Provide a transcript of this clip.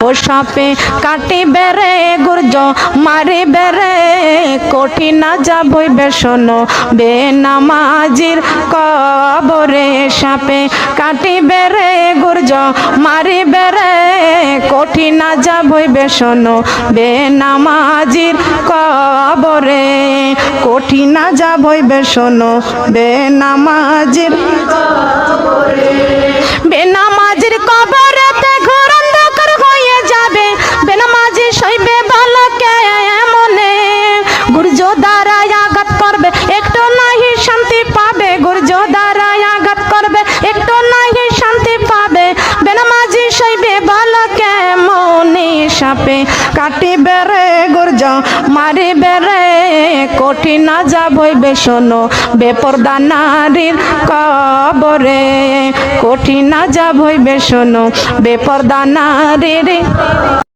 ও সাপে কাটিবে রে গুর্জ মারিবে রে কঠিন যাবই বেসন বেনামাজির কবরে সাপে কাটিবে রে গুর্জ মারিবে রে কঠিন যাবই বেসন বেনামাজির কবরে কঠিন যাবই বেসন বেনামাজির কবরে বেনামাজির কবরেতে ঘোর অন্ধকার হয়ে যাবে বেনামাজি সইবে ভালো কে মনে গুর্জ দ্বারায় আঘাত করবে একটু নাহি শান্তি পাবে গুর্জ দ্বারায় আঘাত করবে একটু নাহি শান্তি পাবে বেনামাজি সইবে ভালো কে মনে সাপে কাটিবে রে গুর্জ মারিবে রে কঠিন যাবই বেসন বেপরদা নারীর কবরে কঠিন যাবই বেসন বেপরদা নারীর